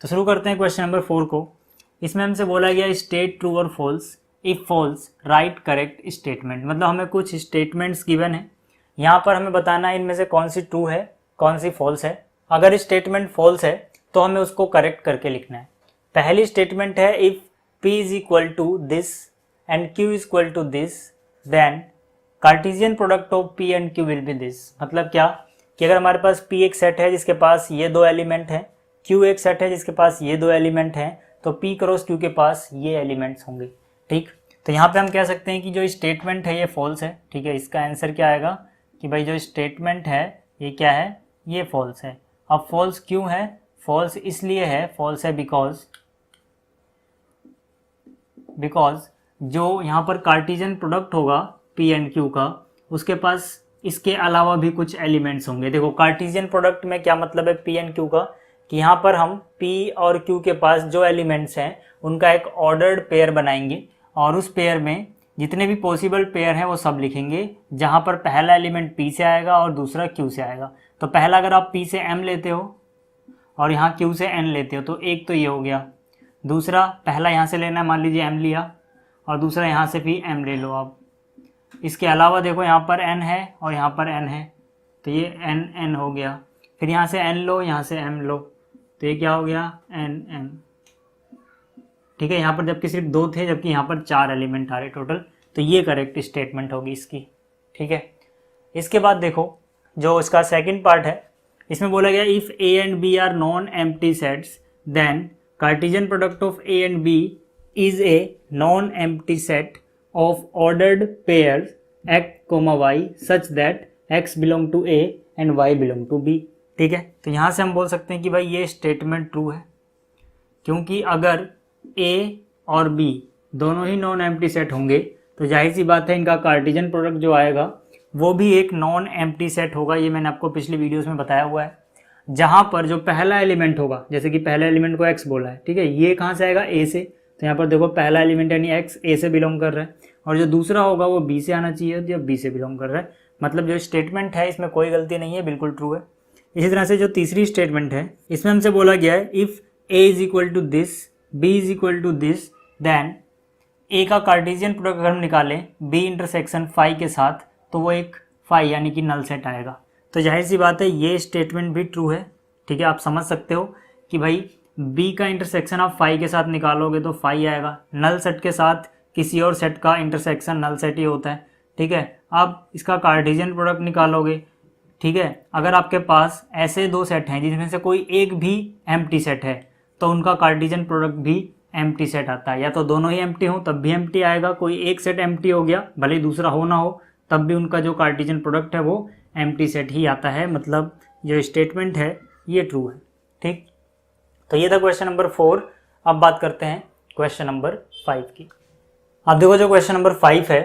तो शुरू करते हैं क्वेश्चन नंबर 4 को। इसमें हमसे बोला गया स्टेट ट्रू और false, if false write correct statement. मतलब हमें कुछ स्टेटमेंट्स गिवन है, यहाँ पर हमें बताना है इनमें से कौन सी ट्रू है कौन सी फॉल्स है। अगर स्टेटमेंट फॉल्स है तो हमें उसको करेक्ट करके लिखना है। पहली स्टेटमेंट है if P is equal to this and Q is equal to this then cartesian product of P and Q will be this. मतलब क्या कि अगर हमारे पास P एक सेट है जिसके पास ये दो एलिमेंट हैं, Q एक सेट है जिसके पास ये दो एलिमेंट हैं, तो P क्रॉस Q के पास ये एलिमेंट्स होंगे। ठीक, तो यहाँ पे हम कह सकते हैं कि जो स्टेटमेंट है ये फॉल्स है। ठीक है, इसका आंसर क्या आएगा कि भाई जो स्टेटमेंट है ये क्या है, ये फॉल्स है। अब फॉल्स क्यों है? फॉल्स इसलिए है, फॉल्स है बिकॉज जो यहाँ पर कार्टेशियन प्रोडक्ट होगा P एंड Q का, उसके पास इसके अलावा भी कुछ एलिमेंट्स होंगे। देखो कार्टेशियन प्रोडक्ट में क्या मतलब है P एंड Q का, कि यहाँ पर हम P और Q के पास जो एलिमेंट्स हैं उनका एक ऑर्डर्ड पेयर बनाएंगे और उस पेयर में जितने भी पॉसिबल पेयर हैं वो सब लिखेंगे, जहाँ पर पहला एलिमेंट P से आएगा और दूसरा Q से आएगा। तो पहला अगर आप P से M लेते हो और यहाँ Q से N लेते हो तो एक तो ये हो गया। दूसरा पहला यहाँ से लेना है, मान लीजिए M लिया, और दूसरा यहाँ से भी M ले लो आप। इसके अलावा देखो यहाँ पर N है और यहाँ पर N है, तो ये N हो गया। फिर यहाँ से N लो, यहाँ से M लो, तो ये क्या हो गया N। ठीक है, यहाँ पर जबकि सिर्फ दो थे जबकि यहाँ पर 4 एलिमेंट आ रहे टोटल, तो ये करेक्ट स्टेटमेंट होगी इसकी। ठीक है, इसके बाद देखो जो इसका सेकंड पार्ट है, इसमें बोला गया if A and B are non empty sets then cartesian product of A and B is a non empty set of ordered pairs x, y such that x belong to A and y belong to B। ठीक है, तो यहाँ से हम बोल सकते हैं कि भाई ये स्टेटमेंट ट्रू है, क्योंकि अगर A और B दोनों ही नॉन एम्प्टी सेट होंगे तो जाहिर सी बात है इनका कार्टेशियन प्रोडक्ट जो आएगा वो भी एक नॉन एम्प्टी सेट होगा। ये मैंने आपको पिछली वीडियोस में बताया हुआ है, जहाँ पर जो पहला एलिमेंट होगा, जैसे कि पहले एलिमेंट को x बोला है, ठीक है, ये कहाँ से आएगा A से, तो यहाँ पर देखो पहला एलिमेंट यानी x A से बिलोंग कर रहा है, और जो दूसरा होगा वो B से आना चाहिए जो B से बिलोंग कर रहा है। मतलब जो स्टेटमेंट है इसमें कोई गलती नहीं है, बिल्कुल ट्रू है। इसी तरह से जो तीसरी स्टेटमेंट है इसमें हमसे बोला गया है if A is equal to this B is equal to this then A का कार्टेशियन प्रोडक्ट अगर हम निकालें B इंटरसेक्शन फाई के साथ तो वो एक फाई यानी कि नल सेट आएगा। तो जाहिर सी बात है ये स्टेटमेंट भी ट्रू है। ठीक है, आप समझ सकते हो कि भाई B का इंटरसेक्शन आप फाई के साथ निकालोगे तो फाई आएगा। नल सेट के साथ किसी और सेट का इंटरसेक्शन नल सेट ही होता है। ठीक है, आप इसका कार्टेशियन प्रोडक्ट निकालोगे। ठीक है, अगर आपके पास ऐसे दो सेट हैं जिसमें से कोई एक भी एम्प्टी सेट है तो उनका कार्टेशियन प्रोडक्ट भी एम्प्टी सेट आता है, या तो दोनों ही एम्प्टी हो तब भी एम्प्टी आएगा, कोई एक सेट एम्प्टी हो गया भले ही दूसरा हो ना हो तब भी उनका जो कार्टेशियन प्रोडक्ट है वो एम्प्टी सेट ही आता है। मतलब जो स्टेटमेंट है ये ट्रू है। ठीक, तो ये था क्वेश्चन नंबर 4। अब बात करते हैं क्वेश्चन नंबर 5 की। अब देखो जो क्वेश्चन नंबर 5 है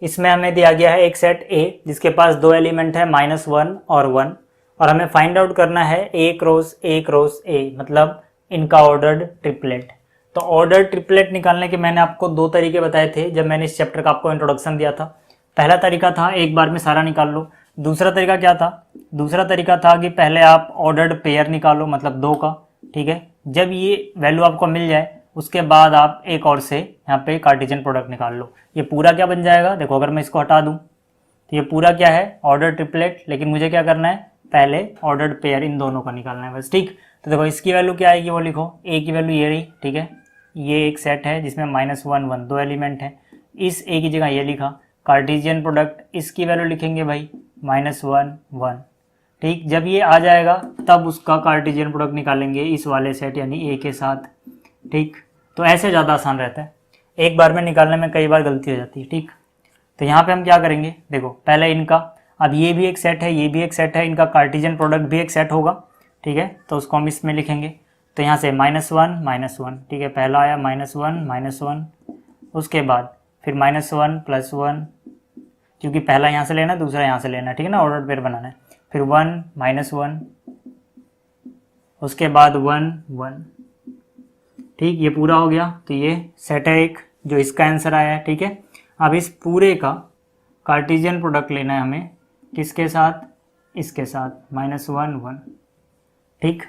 इसमें हमें दिया गया है एक सेट A जिसके पास दो एलिमेंट है -1 और 1, और हमें फाइंड आउट करना है A क्रॉस A, मतलब इनका ऑर्डर्ड ट्रिपलेट। तो ऑर्डर ट्रिपलेट निकालने के मैंने आपको दो तरीके बताए थे जब मैंने इस चैप्टर का आपको इंट्रोडक्शन दिया था। पहला तरीका था एक बार में सारा निकाल लो। दूसरा तरीका क्या था? दूसरा तरीका था कि पहले आप ऑर्डर्ड पेयर निकालो, मतलब 2 का। ठीक है, जब ये वैल्यू आपको मिल जाए उसके बाद आप एक और से यहाँ पे कार्टेशियन प्रोडक्ट निकाल लो। ये पूरा क्या बन जाएगा? देखो अगर मैं इसको हटा दूँ तो ये पूरा क्या है? Order triplet. लेकिन मुझे क्या करना है? पहले ऑर्डर्ड पेयर इन दोनों का निकालना है बस। ठीक, तो देखो इसकी वैल्यू क्या आएगी वो लिखो। A की वैल्यू ये रही। ठीक है, ये एक सेट है जिसमें -1 1 दो एलिमेंट हैं। इस A की जगह ये लिखा। कार्टेशियन प्रोडक्ट इसकी वैल्यू लिखेंगे भाई -1 1। ठीक, जब ये आ जाएगा तब उसका कार्टेशियन प्रोडक्ट निकालेंगे इस वाले सेट यानी A के साथ। ठीक, तो ऐसे ज़्यादा आसान रहता है, एक बार में निकालने में कई बार गलती हो जाती है। ठीक, तो यहाँ पे हम क्या करेंगे? देखो पहले इनका, अब ये भी एक सेट है ये भी एक सेट है, इनका कार्टेशियन प्रोडक्ट भी एक सेट होगा। ठीक है, तो उसको हम इसमें लिखेंगे। तो यहाँ से -1 -1। ठीक है, पहला आया -1 -1, उसके बाद फिर -1 +1, क्योंकि पहला यहाँ से लेना दूसरा यहाँ से लेना। ठीक है ना, ऑर्डर पेयर बनाना है। फिर 1 -1, उसके बाद 1 1। ठीक, ये पूरा हो गया। तो ये सेट है एक जो इसका आंसर आया है। ठीक है, अब इस पूरे का कार्टेशियन प्रोडक्ट लेना है हमें, किसके साथ? इसके साथ, -1 1। ठीक,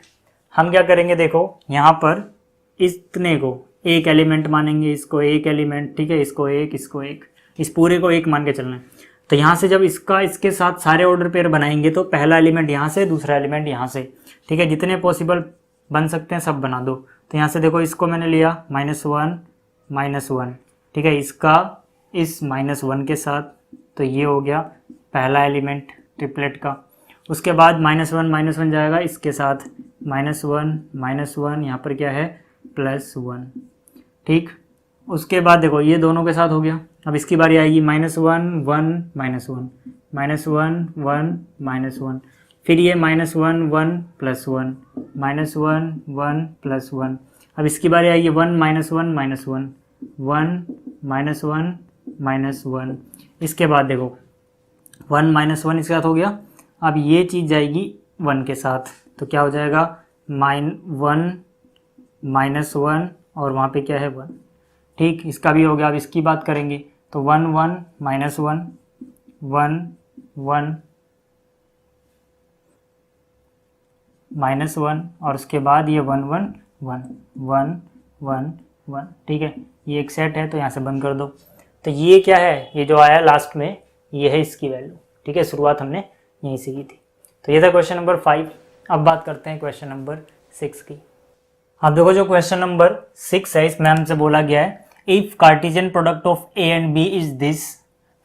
हम क्या करेंगे, देखो यहाँ पर इतने को एक एलिमेंट मानेंगे, इसको एक एलिमेंट, ठीक है, इसको एक, इस पूरे को एक मान के चलना है। तो यहाँ से जब इसका इसके साथ सारे ऑर्डर पेयर बनाएंगे तो पहला एलिमेंट यहाँ से, दूसरा एलिमेंट यहाँ से, ठीक है, जितने पॉसिबल बन सकते हैं सब बना दो। तो यहाँ से देखो इसको मैंने लिया -1 ठीक है, इसका इस -1 के साथ, तो ये हो गया पहला एलिमेंट ट्रिपलेट का। उसके बाद -1 जाएगा इसके साथ, -1 यहाँ पर क्या है +1, ठीक। उसके बाद देखो ये दोनों के साथ हो गया। अब इसकी बारी आएगी -1 1 -1 फिर ये -1 1 +1 -1 अब इसकी बारी आएगी 1 -1 इसके बाद देखो 1 -1 इसके साथ हो गया। अब ये चीज़ जाएगी 1 के साथ, तो क्या हो जाएगा -1 और वहाँ पे क्या है 1, ठीक। इसका भी हो गया। अब इसकी बात करेंगे तो 1 1 -1 1 1 -1 और उसके बाद ये 1 1 1 1 1 1, ठीक है। ये एक सेट है तो यहाँ से बंद कर दो। तो ये क्या है, ये जो आया लास्ट में ये है इसकी वैल्यू, ठीक है। शुरुआत हमने यहीं से की थी। तो ये था क्वेश्चन नंबर 5। अब बात करते हैं क्वेश्चन नंबर 6 की। अब देखो जो क्वेश्चन नंबर 6 है इसमें हमसे बोला गया है if cartesian product of A and B is this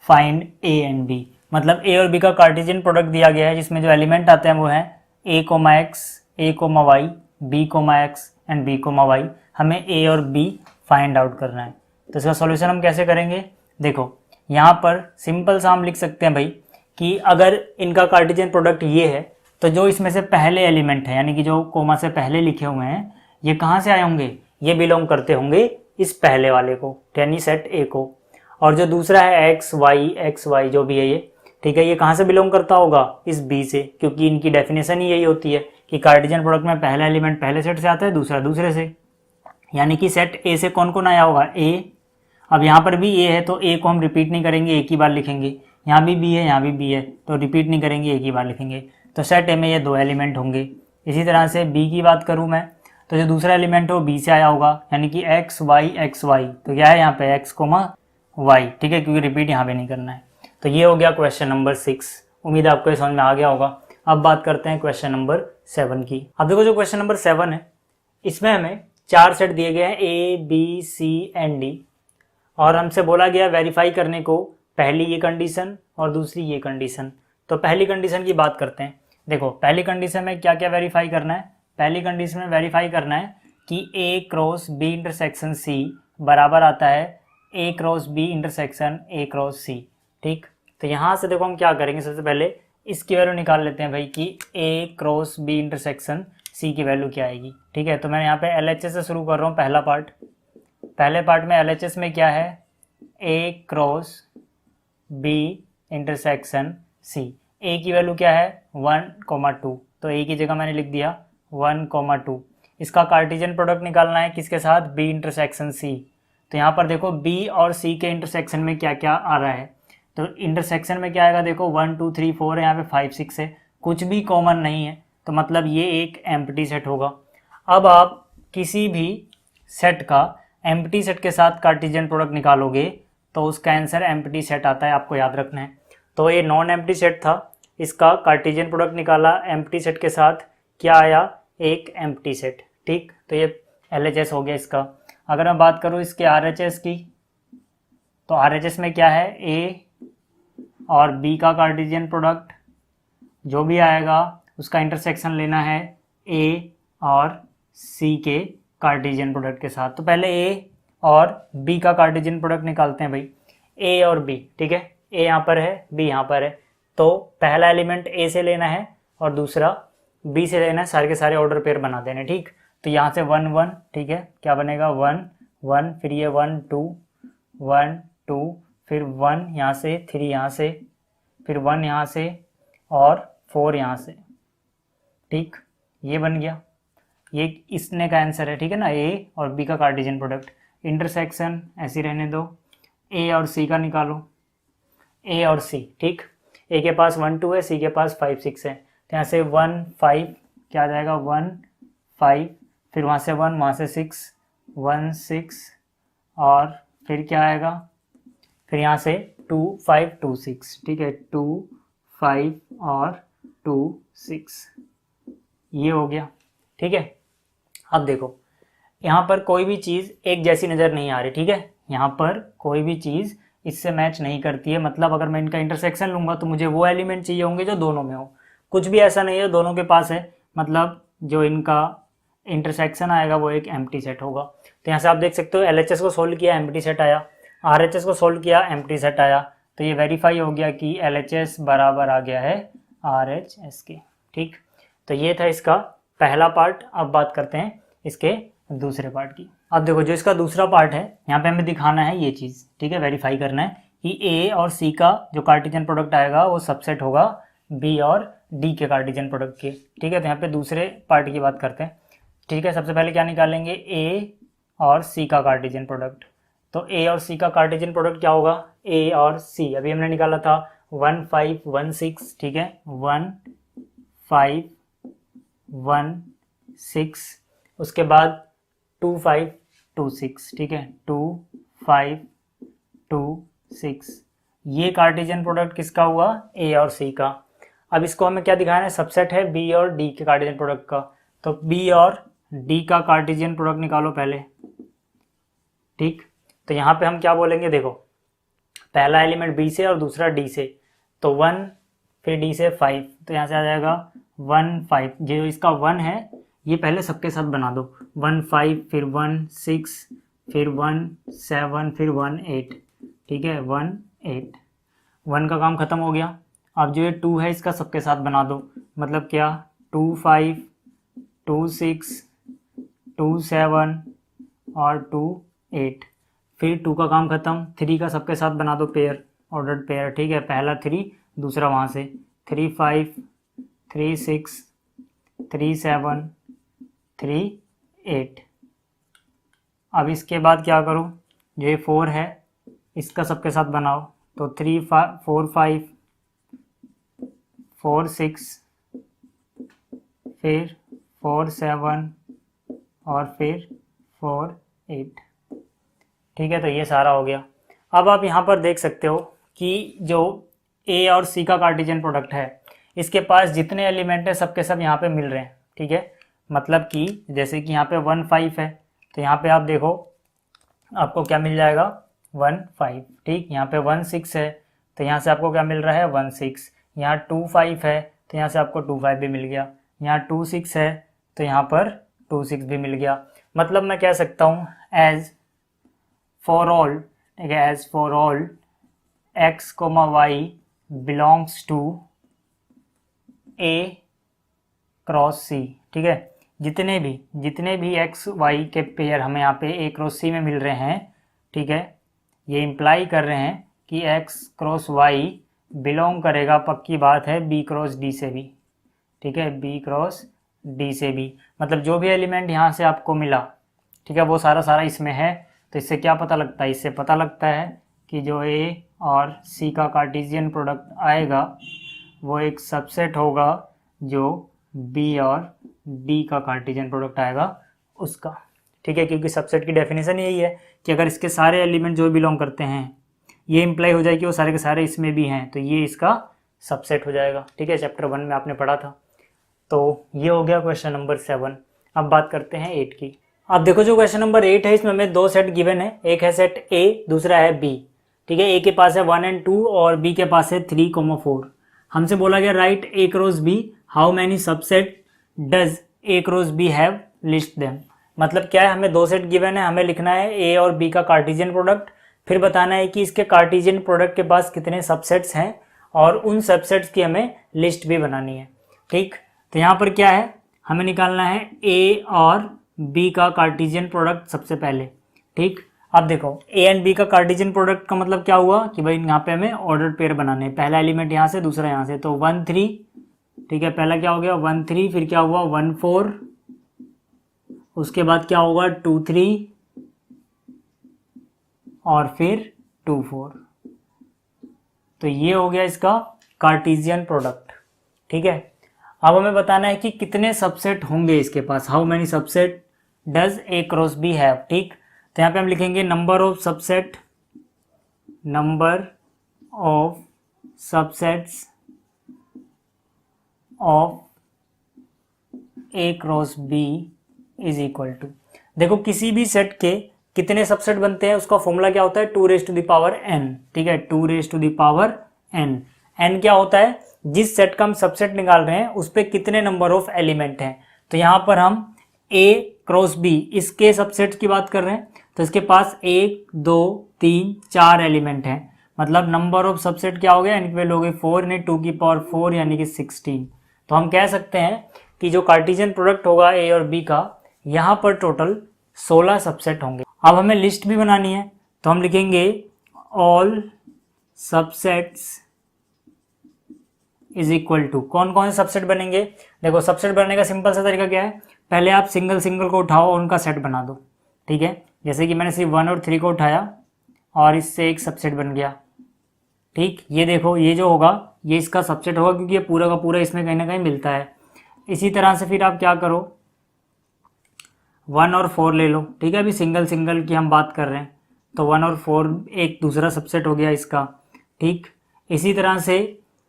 find A and B. मतलब ए और बी का कार्टेशियन प्रोडक्ट दिया गया है जिसमें जो एलिमेंट आते हैं वो है a, x, a, y, b, x and b, y। हमें a और b फाइंड आउट करना है। तो इसका सॉल्यूशन हम कैसे करेंगे, देखो यहाँ पर सिंपल सा हम लिख सकते हैं भाई कि अगर इनका कार्टेशियन प्रोडक्ट ये है तो जो इसमें से पहले एलिमेंट है यानी कि जो कोमा से पहले लिखे हुए हैं ये कहाँ से आए होंगे, ये बिलोंग करते होंगे इस पहले वाले को यानी सेट ए को। और जो दूसरा है एक्स वाई जो भी है ये, ठीक है, ये कहाँ से बिलोंग करता होगा, इस बी से, क्योंकि इनकी डेफिनेशन ही यही होती है कि कार्टेशियन प्रोडक्ट में पहला एलिमेंट पहले सेट से आता है, दूसरा दूसरे से। यानी कि सेट ए से कौन कौन आया होगा, ए। अब यहाँ पर भी ए है तो ए को हम रिपीट नहीं करेंगे, एक ही बार लिखेंगे। यहाँ भी बी है, यहाँ भी बी है, तो रिपीट नहीं करेंगे, एक ही बार लिखेंगे। तो सेट ए में ये 2 एलिमेंट होंगे। इसी तरह से बी की बात करूँ मैं तो जो दूसरा एलिमेंट है वो बी से आया होगा यानी कि एक्स वाई तो क्या है यहाँ पे एक्स कोमा वाई, ठीक है, क्योंकि रिपीट यहाँ पे नहीं करना है। तो ये हो गया क्वेश्चन नंबर 6। उम्मीद है आपको ये समझ में आ गया होगा। अब बात करते हैं क्वेश्चन नंबर 7 की। अब देखो जो क्वेश्चन नंबर 7 है इसमें हमें 4 सेट दिए गए हैं A B C and D और हमसे बोला गया वेरीफाई करने को पहली ये कंडीशन और दूसरी ये कंडीशन। तो पहली कंडीशन की बात करते हैं। देखो पहली कंडीशन में क्या क्या वेरीफाई करना है, पहली कंडीशन में वेरीफाई करना है कि A cross B intersection C बराबर आता है A cross B intersection A cross C, ठीक। तो यहाँ से देखो हम क्या करेंगे, सबसे पहले इसकी वैल्यू निकाल लेते हैं भाई कि ए क्रॉस बी इंटरसेक्शन सी की वैल्यू क्या आएगी, ठीक है। तो मैं यहाँ पे LHS से शुरू कर रहा हूँ। पहला पार्ट, पहले पार्ट में LHS में क्या है, ए क्रॉस बी इंटरसेक्शन सी। ए की वैल्यू क्या है 1,2, तो ए की जगह मैंने लिख दिया 1,2। इसका कार्टेशियन प्रोडक्ट निकालना है किसके साथ, बी इंटरसेक्शन सी। तो यहाँ पर देखो बी और सी के इंटरसेक्शन में क्या क्या आ रहा है। तो इंटरसेक्शन में क्या आएगा, देखो 1 2 3 4 है, यहाँ पे 5 6 है, कुछ भी कॉमन नहीं है, तो मतलब ये एक एम्प्टी सेट होगा। अब आप किसी भी सेट का एम्प्टी सेट के साथ कार्टेशियन प्रोडक्ट निकालोगे तो उसका आंसर एम्प्टी सेट आता है, आपको याद रखना है। तो ये नॉन एम्प्टी सेट था, इसका कार्टेशियन प्रोडक्ट निकाला एम्प्टी सेट के साथ, क्या आया, एक एम्प्टी सेट, ठीक। तो ये LHS हो गया इसका। अगर मैं बात करूँ इसके RHS की, तो RHS में क्या है, ए और बी का कार्टेशियन प्रोडक्ट जो भी आएगा उसका इंटरसेक्शन लेना है ए और सी के कार्टेशियन प्रोडक्ट के साथ। तो पहले ए और बी का कार्टेशियन प्रोडक्ट निकालते हैं भाई, ए और बी, ठीक है। ए यहाँ पर है, बी यहाँ पर है, तो पहला एलिमेंट ए से लेना है और दूसरा बी से लेना है, सारे के सारे ऑर्डर पेयर बना देने, ठीक। तो यहाँ से 1 1, ठीक है, क्या बनेगा 1 1, फिर ये 1 2 1 2, फिर 1 यहाँ से, 3 यहाँ से, फिर 1 यहाँ से और 4 यहाँ से, ठीक। ये बन गया, ये इसने का आंसर है, ठीक है ना, ए और बी का कार्टेशियन प्रोडक्ट। इंटरसेक्शन ऐसे रहने दो, ए और सी का निकालो, ए और सी, ठीक। ए के पास 1 2 है, सी के पास 5 6 है, तो यहाँ से 1 5 क्या आ जाएगा 1 5, फिर वहाँ से 1, वहाँ से 6, 1 6, और फिर क्या आएगा, फिर यहाँ से 2 5 2 6, ठीक है, 2 5 और 2 6, ये हो गया। ठीक है, अब देखो यहाँ पर कोई भी चीज़ एक जैसी नज़र नहीं आ रही, ठीक है, यहाँ पर कोई भी चीज़ इससे मैच नहीं करती है। मतलब अगर मैं इनका इंटरसेक्शन लूँगा तो मुझे वो एलिमेंट चाहिए होंगे जो दोनों में हो। कुछ भी ऐसा नहीं है दोनों के पास है, मतलब जो इनका इंटरसेक्शन आएगा वो एक एम्प्टी सेट होगा। तो यहाँ से आप देख सकते हो LHS को सोल्व किया एम्प्टी सेट आया, RHS को सोल्व किया एम्प्टी सेट आया। तो ये वेरीफाई हो गया कि LHS बराबर आ गया है RHS के। ठीक, तो ये था इसका पहला पार्ट। अब बात करते हैं इसके दूसरे पार्ट की। अब देखो जो इसका दूसरा पार्ट है, यहाँ पे हमें दिखाना है ये चीज़, ठीक है, वेरीफाई करना है कि A और C का जो कार्टेशियन प्रोडक्ट आएगा वो सबसेट होगा B और D के कार्टेशियन प्रोडक्ट के। ठीक है, तो यहाँ पे दूसरे पार्ट की बात करते हैं। ठीक है, सबसे पहले क्या निकालेंगे, A और C का कार्टेशियन प्रोडक्ट। तो A और C का कार्टेशियन प्रोडक्ट क्या होगा, A और C अभी हमने निकाला था 1 5 1 6, ठीक है, 1 5 1 6, उसके बाद 2 5 2 6, ठीक है, 2 5 2 6, ये कार्टेशियन प्रोडक्ट किसका हुआ, A और C का। अब इसको हमें क्या दिखाना है, सबसेट है B और D के कार्टेशियन प्रोडक्ट का। तो B और D का कार्टेशियन प्रोडक्ट निकालो पहले। ठीक, तो यहाँ पे हम क्या बोलेंगे, देखो पहला एलिमेंट B से और दूसरा D से, तो 1 फिर D से 5, तो यहाँ से आ जाएगा 1 5, जो इसका 1 है ये पहले सबके साथ बना दो, 1 5 फिर 1 6 फिर 1 7 फिर 1 8, ठीक है, 1 8, 1 का काम खत्म हो गया। अब जो ये 2 है इसका सबके साथ बना दो, मतलब क्या, 2 5 2 6 2 7 और 2 8, फिर 2 का काम खत्म, 3 का सबके साथ बना दो पेयर, ऑर्डर्ड पेयर, ठीक है, पहला 3 दूसरा वहाँ से, 3 5 3 6 3 7 3 8। अब इसके बाद क्या करूँ, जो ये 4 है इसका सबके साथ बनाओ, तो 3 4 5 4 6 फिर 4 7 और फिर 4 8, ठीक है, तो ये सारा हो गया। अब आप यहाँ पर देख सकते हो कि जो A और C का कार्टेशियन प्रोडक्ट है इसके पास जितने एलिमेंट है सबके सब यहाँ पे मिल रहे हैं। ठीक है, मतलब कि जैसे कि यहाँ पे 1 5 है, तो यहाँ पे आप देखो आपको क्या मिल जाएगा, 1 5, ठीक, यहाँ पे 1 6 है तो यहाँ से आपको क्या मिल रहा है, 1 6, यहाँ 2 5 है तो यहाँ से आपको 2 5 भी मिल गया, यहाँ 2 6 है तो यहाँ पर 2 6 भी मिल गया। मतलब मैं कह सकता हूँ एज फॉर ऑल, ठीक है, as for all x, y belongs to A cross C, ठीक है, जितने भी x y के पेयर हमें यहाँ पे A क्रॉस C में मिल रहे हैं, ठीक है, ये इम्प्लाई कर रहे हैं कि x क्रॉस y बिलोंग करेगा, पक्की बात है, B क्रॉस D से भी, ठीक है, B क्रॉस D से भी। मतलब जो भी एलिमेंट यहाँ से आपको मिला, ठीक है, वो सारा इसमें है। तो इससे क्या पता लगता है, इससे पता लगता है कि जो A और C का कार्टेशियन प्रोडक्ट आएगा वो एक सबसेट होगा जो B और D का कार्टेशियन प्रोडक्ट आएगा उसका। ठीक है, क्योंकि सबसेट की डेफिनेशन यही है कि अगर इसके सारे एलिमेंट जो बिलोंग करते हैं ये इम्प्लाई हो जाए कि वो सारे के सारे इसमें भी हैं, तो ये इसका सबसेट हो जाएगा। ठीक है, चैप्टर 1 में आपने पढ़ा था। तो ये हो गया क्वेश्चन नंबर 7। अब बात करते हैं 8 की। अब देखो जो क्वेश्चन नंबर 8 है इसमें हमें 2 सेट गिवन है, एक है सेट A, दूसरा है B। ठीक है, A के पास है 1 और 2 और B के पास है 3, 4। हमसे बोला गया right A cross B, how many subset does A cross B have, list them. मतलब क्या है, हमें 2 सेट गिवन है, हमें लिखना है A और B का कार्टेशियन प्रोडक्ट, फिर बताना है कि इसके कार्टेशियन प्रोडक्ट के पास कितने सबसेट्स हैं और उन सबसेट्स की हमें लिस्ट भी बनानी है। ठीक, तो यहाँ पर क्या है, हमें निकालना है A और B का कार्टेशियन प्रोडक्ट सबसे पहले। ठीक, अब देखो A एंड B का कार्टेशियन प्रोडक्ट का मतलब क्या हुआ कि भाई यहाँ पे हमें ऑर्डर्ड पेयर बनाने हैं, पहला एलिमेंट यहाँ से दूसरा यहाँ से, तो 1 3, ठीक है, पहला क्या हो गया 1 3, फिर क्या हुआ 1 4, उसके बाद क्या होगा 2 3 और फिर 2 4। तो ये हो गया इसका कार्टेशियन प्रोडक्ट। ठीक है, अब हमें बताना है कि कितने सबसेट होंगे इसके पास, how many subset does A cross B have. ठीक, तो यहाँ पे हम लिखेंगे number of subset, number of subsets of A cross B is equal to, देखो किसी भी सेट के कितने सबसेट बनते हैं उसका फॉर्मूला क्या होता है, 2n। ठीक है, 2n। n क्या होता है, जिस सेट का हम सबसेट निकाल रहे हैं उस पर कितने नंबर ऑफ एलिमेंट हैं। तो यहाँ पर हम a क्रॉस b इसके सबसेट की बात कर रहे हैं, तो इसके पास 1 2 3 4 एलिमेंट हैं, मतलब नंबर ऑफ सबसेट क्या हो गया, यानी कि वैल्यू हो गई 4 यानी 2 की पावर 4 यानी कि 16। तो हम कह सकते हैं कि जो कार्टेशियन प्रोडक्ट होगा a और b का, यहाँ पर टोटल 16 सबसेट होंगे। अब हमें लिस्ट भी बनानी है, तो हम लिखेंगे all subsets is equal to, कौन कौन से सबसेट बनेंगे। देखो सबसेट बनने का सिंपल सा तरीका क्या है, पहले आप सिंगल सिंगल को उठाओ और उनका सेट बना दो। ठीक है, जैसे कि मैंने सिर्फ 1 और 3 को उठाया और इससे एक सबसेट बन गया। ठीक, ये देखो ये जो होगा ये इसका सबसेट होगा, क्योंकि ये पूरा का पूरा इसमें कहीं ना कहीं मिलता है। इसी तरह से फिर आप क्या करो, 1 और 4 ले लो। ठीक है, अभी सिंगल सिंगल की हम बात कर रहे हैं, तो 1 और 4 एक दूसरा सबसेट हो गया इसका। ठीक, इसी तरह से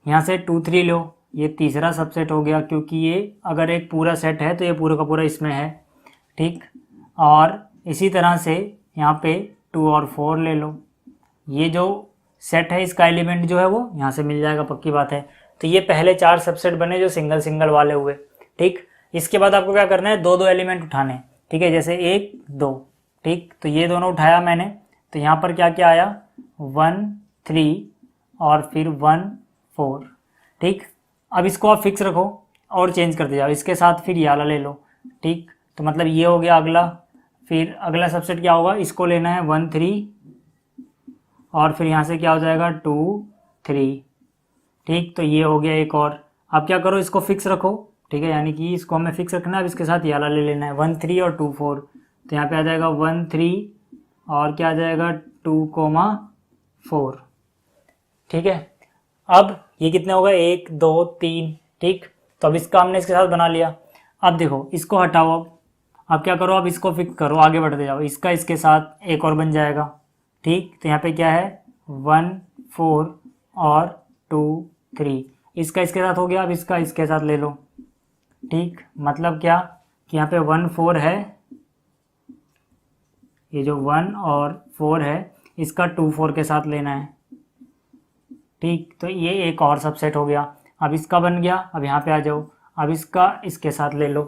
यहाँ से 2 3 लो, ये तीसरा सबसेट हो गया, क्योंकि ये अगर एक पूरा सेट है तो ये पूरा का पूरा इसमें है। ठीक, और इसी तरह से यहाँ पे 2 और 4 ले लो, ये जो सेट है इसका एलिमेंट जो है वो यहाँ से मिल जाएगा, पक्की बात है। तो ये पहले 4 सबसेट बने जो सिंगल सिंगल वाले हुए। ठीक, इसके बाद आपको क्या करना है, 2 2 एलिमेंट उठाने। ठीक है, जैसे 1 2। ठीक, तो ये दोनों उठाया मैंने, तो यहाँ पर क्या क्या आया, 1 3 और फिर 1 4। ठीक, अब इसको आप फिक्स रखो और चेंज करते जाओ, इसके साथ फिर ये वाला ले लो। ठीक, तो मतलब ये हो गया अगला, फिर अगला सबसेट क्या होगा, इसको लेना है 1 3 और फिर यहाँ से क्या हो जाएगा 2 3। ठीक, तो ये हो गया एक और। अब क्या करो, इसको फिक्स रखो। ठीक है, यानी कि इसको हमें फिक्स रखना है, अब इसके साथ ये वाला ले लेना है 1 3 और 2 4। तो यहाँ पे आ जाएगा 1 3 और क्या आ जाएगा 2 4। ठीक है, अब ये कितने हो गए, 1 2 3। ठीक, तो अब इसका हमने इसके साथ बना लिया। अब देखो इसको हटाओ, अब क्या करो, अब इसको फिक्स करो, आगे बढ़ते जाओ, इसका इसके साथ एक और बन जाएगा। ठीक, तो यहाँ पे क्या है 1 4 और 2 3, इसका इसके साथ हो गया, अब इसका इसके साथ ले लो। ठीक, मतलब क्या कि यहाँ पे 1 4 है, ये जो 1 और 4 है इसका 2 4 के साथ लेना है। ठीक, तो ये एक और सबसेट हो गया। अब इसका बन गया, अब यहाँ पे आ जाओ, अब इसका इसके साथ ले लो।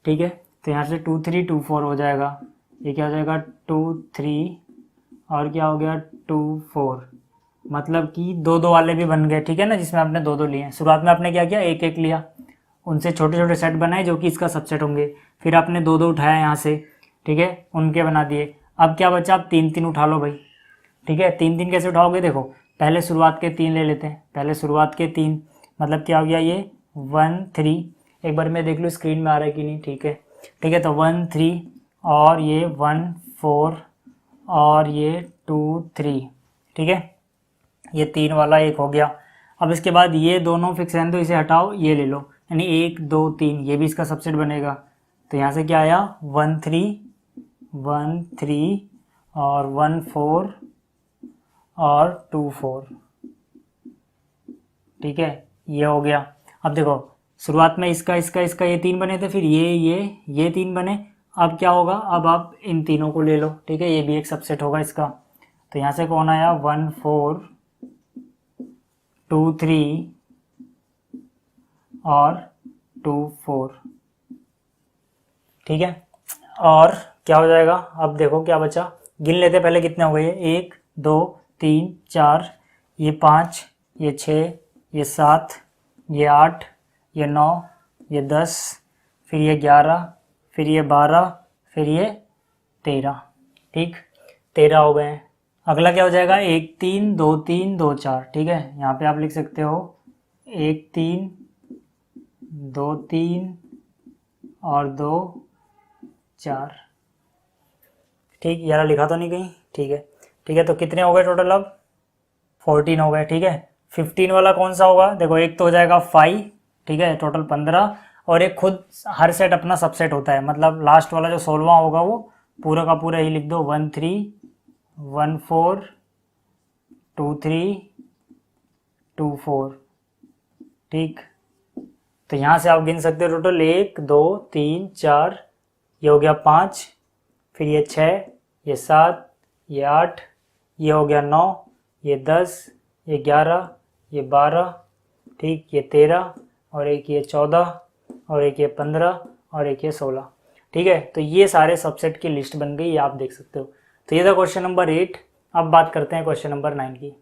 ठीक है, तो यहाँ से 2 3 2 4 हो जाएगा, ये क्या हो जाएगा 2 3 और क्या हो गया 2 4, मतलब कि 2 2 वाले भी बन गए। ठीक है ना, जिसमें आपने 2 2 लिए। शुरुआत में आपने क्या किया, एक एक लिया, उनसे छोटे छोटे सेट बनाए जो कि इसका सबसेट होंगे, फिर आपने 2 2 उठाया यहाँ से। ठीक है, उनके बना दिए। अब क्या बचा, आप 3 3 उठा लो भाई। ठीक है, 3 3 कैसे उठाओगे, देखो पहले शुरुआत के 3 ले लेते हैं, पहले शुरुआत के 3, मतलब क्या हो गया ये 1 3। एक बार मैं देख लूँ स्क्रीन में आ रहा है कि नहीं। ठीक है, ठीक है, तो 1 3 और ये 1 4 और ये 2 3। ठीक है, ये 3 वाला एक हो गया। अब इसके बाद ये दोनों फिक्स रहने दो, इसे हटाओ, ये ले लो, यानी 1 2 3, ये भी इसका सबसेट बनेगा। तो यहाँ से क्या आया 1 3 और 1 4 और 2 4। ठीक है, ये हो गया। अब देखो शुरुआत में इसका इसका इसका ये 3 बने थे, फिर ये 3 बने। अब क्या होगा, अब आप इन तीनों को ले लो। ठीक है, ये भी एक सबसेट होगा इसका। तो यहाँ से कौन आया 1 4 2 3 और 2 4। ठीक है, और क्या हो जाएगा, अब देखो क्या बचा, गिन लेते पहले कितने हो गए, 1 2 3 4, ये 5, ये 6, ये 7, ये 8, ये 9, ये 10, फिर ये 11, फिर ये 12, फिर ये 13। ठीक, 13 हो गए हैं। अगला क्या हो जाएगा 1 3 2 3 2 4। ठीक है, यहाँ पे आप लिख सकते हो 1 3 2 3 और 2 4। ठीक, यार लिखा तो नहीं कहीं। ठीक है, ठीक है, तो कितने हो गए टोटल, अब 14 हो गए। ठीक है, 15 वाला कौन सा होगा, देखो एक तो हो जाएगा 5, ठीक है, टोटल 15, और एक खुद हर सेट अपना सबसेट होता है, मतलब लास्ट वाला जो 16वां होगा वो पूरा का पूरा ही लिख दो 1 3 1 4 2 3 2 4, ठीक। तो यहाँ से आप गिन सकते हो टोटल 1 2 3 4, ये हो गया 5, फिर ये 6, ये 7, ये 8, ये हो गया 9, ये 10, ये 11, ये 12, ठीक, ये 13, और एक ये 14, और एक ये 15, और एक ये 16, ठीक है। तो ये सारे सबसेट की लिस्ट बन गई, ये आप देख सकते हो। तो ये था क्वेश्चन नंबर 8। अब बात करते हैं क्वेश्चन नंबर 9 की।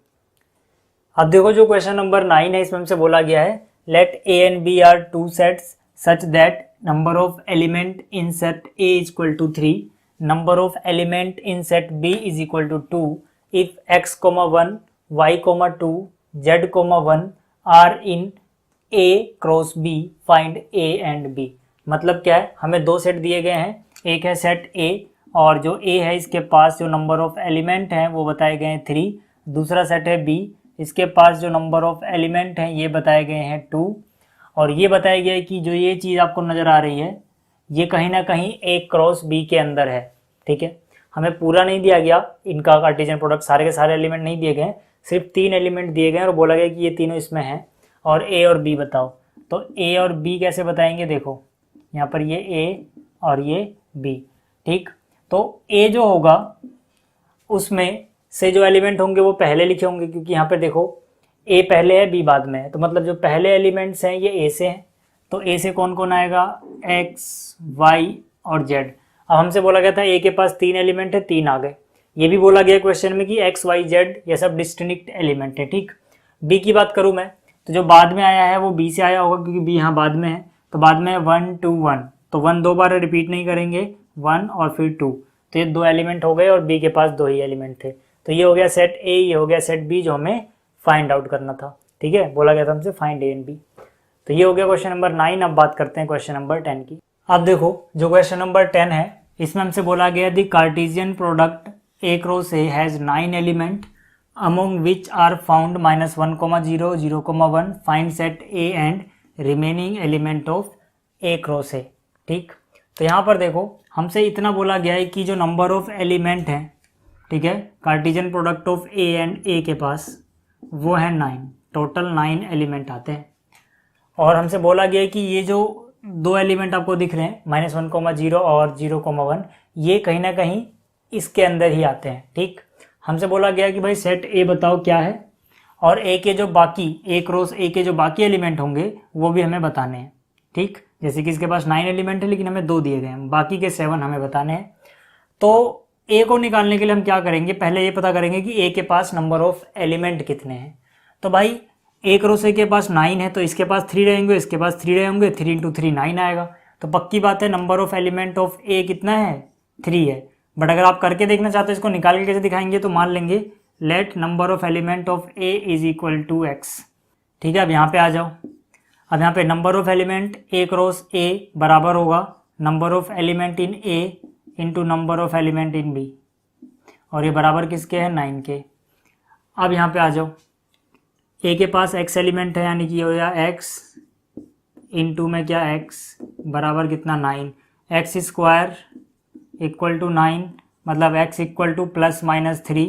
अब देखो जो क्वेश्चन नंबर 9 है इसमें हमसे बोला गया है let A and B are two sets such that number of element in set A is equal to 3, number of element in set B is equal to 2 if x, 1, y, 2, z, 1 are in A cross B, find A and B। मतलब क्या है, हमें दो set दिए गए हैं, एक है सेट A और जो A है इसके पास जो नंबर ऑफ एलिमेंट हैं वो बताए गए हैं 3, दूसरा सेट है B, इसके पास जो नंबर ऑफ एलिमेंट हैं ये बताए गए हैं 2, और ये बताया गया है कि जो ये चीज़ आपको नज़र आ रही है ये कहीं ना कहीं A क्रॉस B के अंदर है, ठीक है। हमें पूरा नहीं दिया गया इनका कार्टेशियन प्रोडक्ट, सारे के सारे एलिमेंट नहीं दिए गए, सिर्फ 3 एलिमेंट दिए गए और बोला गया कि ये तीनों इसमें हैं और A और B बताओ। तो A और B कैसे बताएंगे, देखो यहाँ पर ये A और ये B, ठीक। तो A जो होगा उसमें से जो एलिमेंट होंगे वो पहले लिखे होंगे, क्योंकि यहाँ पर देखो A पहले है B बाद में है, तो मतलब जो पहले एलिमेंट्स हैं ये A से हैं। तो A से कौन कौन आएगा, X, Y और Z। अब हमसे बोला गया था A के पास 3 एलिमेंट है, 3 आ गए। ये भी बोला गया क्वेश्चन में कि X, Y, Z ये सब डिस्टिंक्ट एलिमेंट है, ठीक। B की बात करूँ मैं तो जो बाद में आया है वो B से आया होगा, क्योंकि B यहाँ बाद में है। तो बाद में 1 2 1, तो 1 दो बार रिपीट नहीं करेंगे, 1 और फिर 2, तो ये 2 एलिमेंट हो गए और B के पास 2 ही एलिमेंट थे। तो ये हो गया सेट A, ये हो गया सेट B जो हमें फाइंड आउट करना था, ठीक है। बोला गया था हमसे फाइंड A एंड B। तो ये हो गया क्वेश्चन नंबर 9। अब बात करते हैं क्वेश्चन नंबर 10 की। अब देखो जो क्वेश्चन नंबर 10 है इसमें हमसे बोला गया the Cartesian product A cross A has 9 element among which are found -1, 0, 0, 1, find set A and remaining element of A cross A, ठीक। तो यहाँ पर देखो हमसे इतना बोला गया है कि जो नंबर ऑफ एलिमेंट हैं, ठीक है, Cartesian product of A and A के पास वो है 9, टोटल 9 एलिमेंट आते हैं। और हमसे बोला गया है कि ये जो 2 एलिमेंट आपको दिख रहे हैं -1, 0 और 0, 1, ये कहीं ना कहीं इसके अंदर ही आते हैं, ठीक। हमसे बोला गया कि भाई सेट A बताओ क्या है, और A के जो बाकी A क्रॉस A के जो बाकी एलिमेंट होंगे वो भी हमें बताने हैं, ठीक। जैसे कि इसके पास 9 एलिमेंट है लेकिन हमें 2 दिए गए हैं, बाकी के 7 हमें बताने हैं। तो A को निकालने के लिए हम क्या करेंगे, पहले ये पता करेंगे कि A के पास नंबर ऑफ एलिमेंट कितने हैं। तो भाई A क्रॉस A के पास 9 है तो इसके पास 3 रहेंगे, इसके पास 3 रहेंगे, 3 × 3 9 आएगा। तो पक्की बात है number of element of A कितना है, 3 है। बट अगर आप करके देखना चाहते हो इसको निकाल के कैसे दिखाएंगे, तो मान लेंगे let number of element of A is equal to X, ठीक है। अब यहाँ पे आ जाओ, अब यहाँ पे number of element A cross A बराबर होगा number of element in A into number of element in B, और ये बराबर किसके हैं, 9 के। अब यहाँ पे आ जाओ, A के पास X एलिमेंट है यानी कि ये हो गया X इंटू में क्या X बराबर कितना 9, X स्क्वायर इक्वल टू 9, मतलब x इक्वल टू ±3,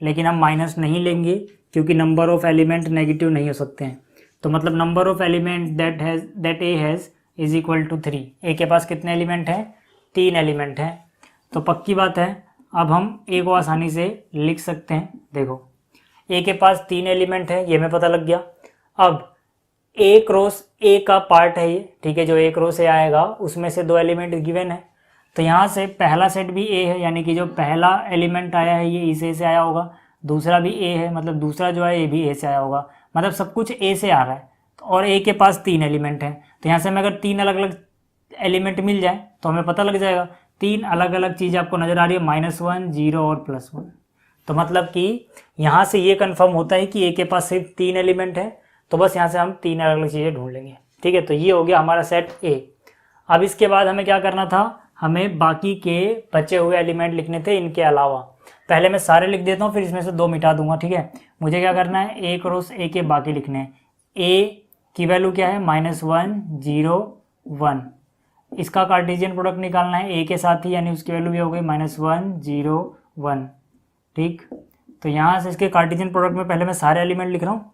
लेकिन हम माइनस नहीं लेंगे क्योंकि नंबर ऑफ एलिमेंट नेगेटिव नहीं हो सकते हैं। तो मतलब number of element that A has is equal to 3। A के पास कितने एलिमेंट हैं, 3 एलिमेंट हैं। तो पक्की बात है अब हम A को आसानी से लिख सकते हैं। देखो A के पास 3 एलिमेंट है, ये हमें पता लग गया। अब A क्रॉस A का पार्ट है ये, ठीक है, जो A क्रॉस A आएगा उसमें से 2 एलिमेंट गिवन है। तो यहाँ से पहला सेट भी A है, यानी कि जो पहला एलिमेंट आया है ये इस A से आया होगा, दूसरा भी A है मतलब दूसरा जो है ये भी A से आया होगा, मतलब सब कुछ A से आ रहा है। और A के पास 3 एलिमेंट हैं, तो यहाँ से हमें अगर 3 अलग अलग एलिमेंट मिल जाए तो हमें पता लग जाएगा। 3 अलग अलग चीज़ें आपको नज़र आ रही है, -1, 0 और +1। तो मतलब कि यहाँ से ये कन्फर्म होता है कि A के पास सिर्फ 3 एलिमेंट है, तो बस यहाँ से हम 3 अलग अलग चीज़ें ढूंढ लेंगे, ठीक है। तो ये हो गया हमारा सेट A। अब इसके बाद हमें क्या करना था, हमें बाकी के बचे हुए एलिमेंट लिखने थे इनके अलावा। पहले मैं सारे लिख देता हूँ, फिर इसमें से 2 मिटा दूंगा, ठीक है। मुझे क्या करना है, A क्रॉस A के बाकी लिखने हैं। A की वैल्यू क्या है -1 0 1। इसका कार्टेशियन प्रोडक्ट निकालना है ए के साथ ही, यानी उसकी वैल्यू भी हो गई -1 0 1। ठीक, तो यहाँ से इसके कार्टेशियन प्रोडक्ट में पहले मैं सारे एलिमेंट लिख रहा हूँ।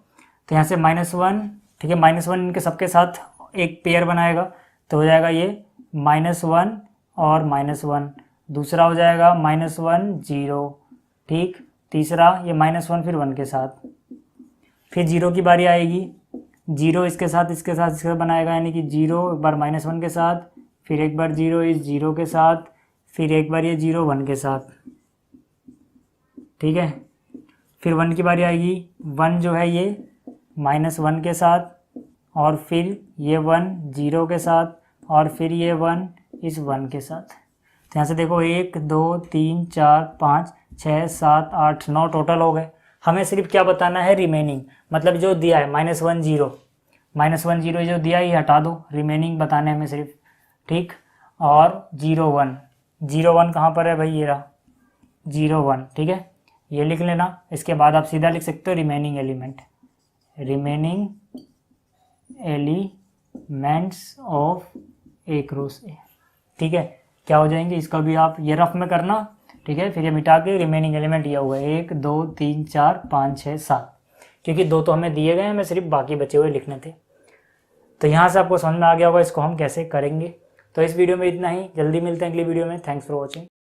तो यहाँ से -1, ठीक है, -1 इनके सबके साथ एक पेयर बनाएगा, तो हो जाएगा ये -1 और -1। दूसरा हो जाएगा -1 0। ठीक, तीसरा ये -1 फिर 1 के साथ, फिर 0 की बारी आएगी, 0 इसके साथ इसके साथ इसके साथ बनाएगा, यानी कि 0 एक बार -1 के साथ, फिर एक बार 0 इस 0 के साथ, फिर एक बार ये 0 1 के साथ। ठीक है, फिर 1 की बारी आएगी, 1 जो है ये -1 के साथ, और फिर ये 1 0 के साथ, और फिर ये 1 इस 1 के साथ। तो यहाँ से देखो 1 2 3 4 5 6 7 8 9 टोटल हो गए। हमें सिर्फ क्या बताना है, रिमेनिंग, मतलब जो दिया है -1 0 जो दिया है ये हटा दो, रिमेनिंग बताने हमें सिर्फ। ठीक, और 0 1 कहाँ पर है भाई, ये रहा 0 1। ठीक है, ये लिख लेना। इसके बाद आप सीधा लिख सकते हो remaining elements of A cross ए। ठीक है, क्या हो जाएंगे, इसका भी आप ये रफ में करना। ठीक है, फिर ये मिटा के रिमेनिंग एलिमेंट ये हुआ 1 2 3 4 5 6 7, क्योंकि 2 तो हमें दिए गए हैं, हमें सिर्फ बाकी बचे हुए लिखने थे। तो यहाँ से आपको समझ में आ गया होगा इसको हम कैसे करेंगे। तो इस वीडियो में इतना ही, जल्दी मिलते हैं अगली वीडियो में। Thanks for watching.